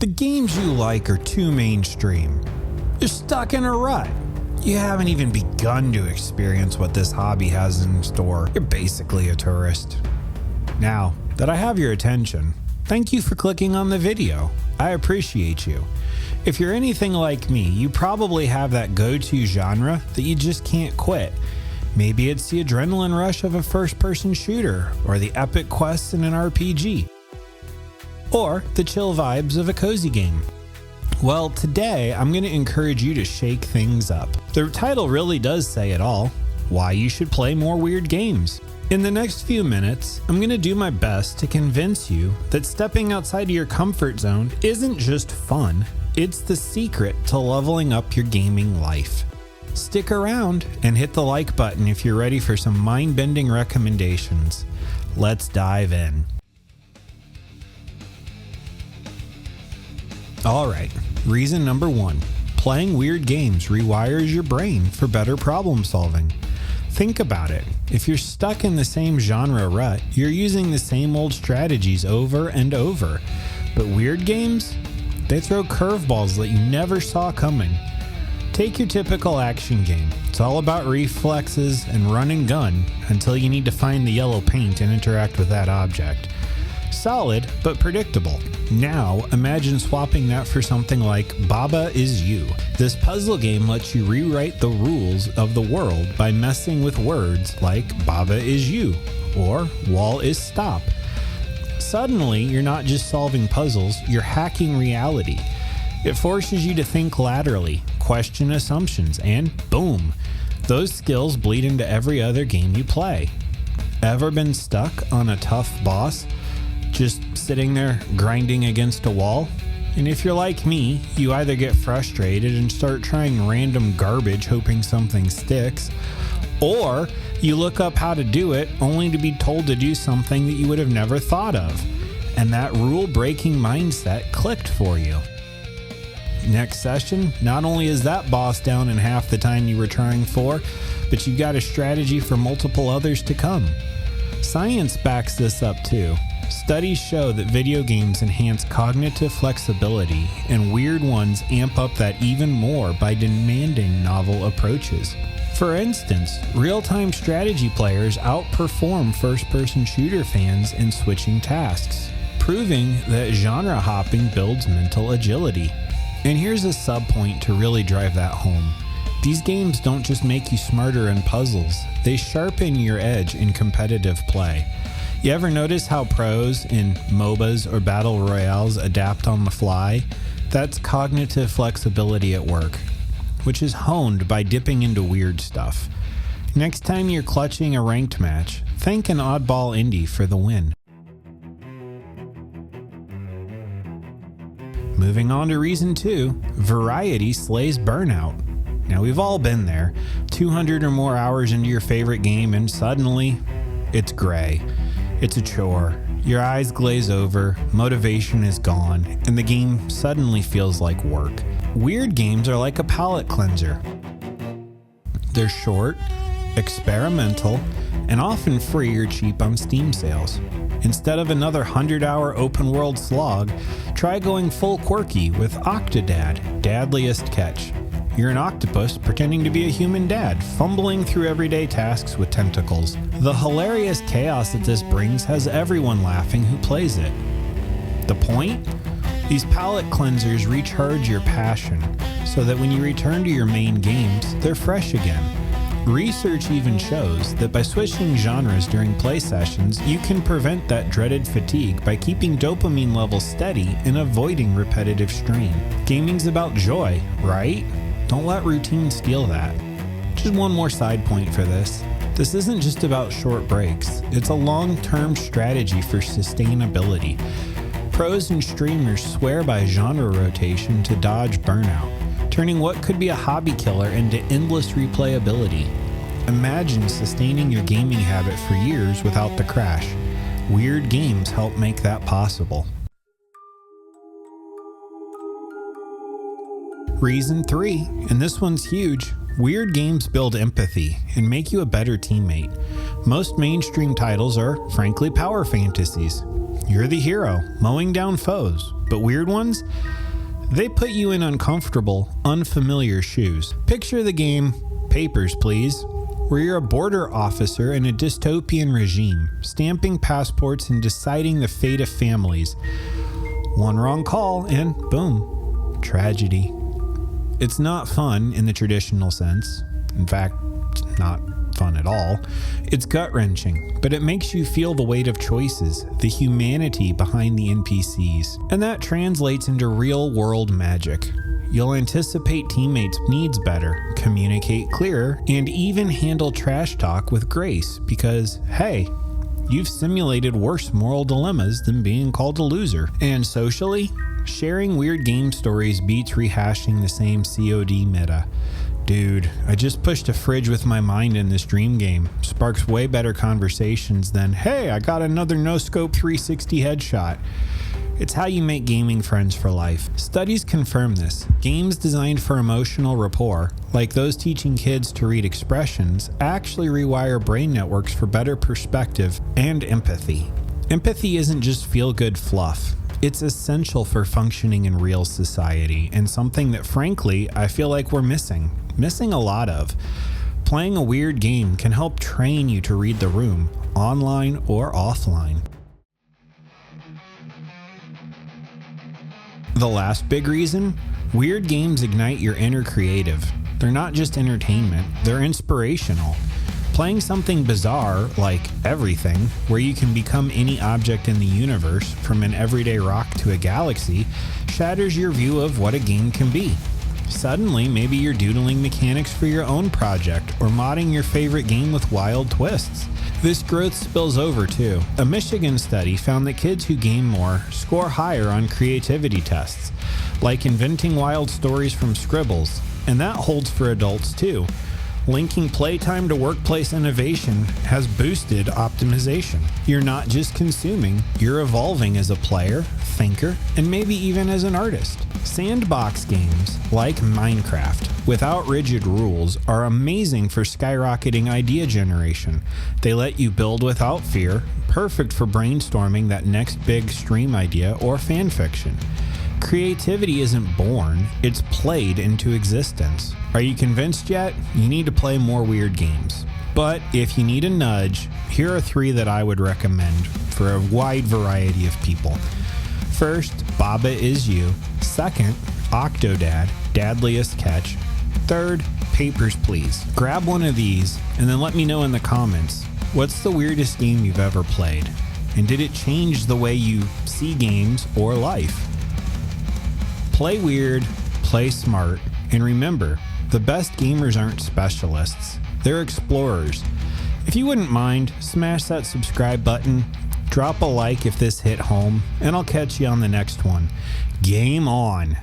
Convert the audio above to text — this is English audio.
The games you like are too mainstream. You're stuck in a rut. You haven't even begun to experience what this hobby has in store. You're basically a tourist. Now that I have your attention, thank you for clicking on the video. I appreciate you. If you're anything like me, you probably have that go-to genre that you just can't quit. Maybe it's the adrenaline rush of a first-person shooter, or the epic quests in an RPG, or the chill vibes of a cozy game. Well, today I'm going to encourage you to shake things up. The title really does say it all: why you should play more weird games. In the next few minutes, I'm going to do my best to convince you that stepping outside of your comfort zone isn't just fun, it's the secret to leveling up your gaming life. Stick around and hit the like button if you're ready for some mind-bending recommendations. Let's dive in. Alright, reason number 1. Playing weird games rewires your brain for better problem solving. Think about it. If you're stuck in the same genre rut, you're using the same old strategies over and over. But weird games? They throw curveballs that you never saw coming. Take your typical action game. It's all about reflexes and run and gun until you need to find the yellow paint and interact with that object. Solid, but predictable. Now, imagine swapping that for something like Baba Is You. This puzzle game lets you rewrite the rules of the world by messing with words like Baba Is You or Wall is Stop. Suddenly, you're not just solving puzzles, you're hacking reality. It forces you to think laterally, question assumptions, and boom, those skills bleed into every other game you play. Ever been stuck on a tough boss? Just sitting there grinding against a wall? And if you're like me, you either get frustrated and start trying random garbage hoping something sticks, or you look up how to do it only to be told to do something that you would have never thought of, and that rule-breaking mindset clicked for you. Next session, not only is that boss down in half the time you were trying for, but you've got a strategy for multiple others to come. Science backs this up too. Studies show that video games enhance cognitive flexibility, and weird ones amp up that even more by demanding novel approaches. For instance, real-time strategy players outperform first-person shooter fans in switching tasks, proving that genre hopping builds mental agility. And here's a sub-point to really drive that home. These games don't just make you smarter in puzzles, they sharpen your edge in competitive play. You ever notice how pros in MOBAs or battle royales adapt on the fly? That's cognitive flexibility at work, which is honed by dipping into weird stuff. Next time you're clutching a ranked match, thank an oddball indie for the win. Moving on to reason 2, variety slays burnout. Now we've all been there, 200 or more hours into your favorite game and suddenly, it's gray. It's a chore. Your eyes glaze over, motivation is gone, and the game suddenly feels like work. Weird games are like a palate cleanser. They're short, experimental, and often free or cheap on Steam sales. Instead of another 100-hour open-world slog, try going full quirky with Octodad, Dadliest Catch. You're an octopus pretending to be a human dad, fumbling through everyday tasks with tentacles. The hilarious chaos that this brings has everyone laughing who plays it. The point? These palate cleansers recharge your passion, so that when you return to your main games, they're fresh again. Research even shows that by switching genres during play sessions, you can prevent that dreaded fatigue by keeping dopamine levels steady and avoiding repetitive strain. Gaming's about joy, right? Don't let routine steal that. Just one more side point for this. This isn't just about short breaks. It's a long-term strategy for sustainability. Pros and streamers swear by genre rotation to dodge burnout, turning what could be a hobby killer into endless replayability. Imagine sustaining your gaming habit for years without the crash. Weird games help make that possible. Reason 3, and this one's huge. Weird games build empathy and make you a better teammate. Most mainstream titles are, frankly, power fantasies. You're the hero, mowing down foes. But weird ones? They put you in uncomfortable, unfamiliar shoes. Picture the game Papers, Please, where you're a border officer in a dystopian regime, stamping passports and deciding the fate of families. One wrong call and boom, tragedy. It's not fun in the traditional sense. In fact, it's not fun at all. It's gut-wrenching, but it makes you feel the weight of choices, the humanity behind the NPCs, and that translates into real-world magic. You'll anticipate teammates' needs better, communicate clearer, and even handle trash talk with grace because, hey, you've simulated worse moral dilemmas than being called a loser. And socially, sharing weird game stories beats rehashing the same COD meta. Dude, I just pushed a fridge with my mind in this dream game. Sparks way better conversations than, hey, I got another no-scope 360 headshot. It's how you make gaming friends for life. Studies confirm this. Games designed for emotional rapport, like those teaching kids to read expressions, actually rewire brain networks for better perspective and empathy. Empathy isn't just feel-good fluff. It's essential for functioning in real society, and something that frankly, I feel like we're missing a lot of. Playing a weird game can help train you to read the room, online or offline. The last big reason? Weird games ignite your inner creative. They're not just entertainment, they're inspirational. Playing something bizarre, like everything, where you can become any object in the universe, from an everyday rock to a galaxy, shatters your view of what a game can be. Suddenly, maybe you're doodling mechanics for your own project, or modding your favorite game with wild twists. This growth spills over too. A Michigan study found that kids who game more score higher on creativity tests, like inventing wild stories from scribbles, and that holds for adults too. Linking playtime to workplace innovation has boosted optimization. You're not just consuming, you're evolving as a player, thinker, and maybe even as an artist. Sandbox games, like Minecraft, without rigid rules, are amazing for skyrocketing idea generation. They let you build without fear, perfect for brainstorming that next big stream idea or fan fiction. Creativity isn't born, it's played into existence. Are you convinced yet? You need to play more weird games. But if you need a nudge, here are 3 that I would recommend for a wide variety of people. First, Baba Is You. Second, Octodad, Dadliest Catch. Third, Papers, Please. Grab one of these and then let me know in the comments, what's the weirdest game you've ever played? And did it change the way you see games or life? Play weird, play smart, and remember, the best gamers aren't specialists, they're explorers. If you wouldn't mind, smash that subscribe button, drop a like if this hit home, and I'll catch you on the next one. Game on!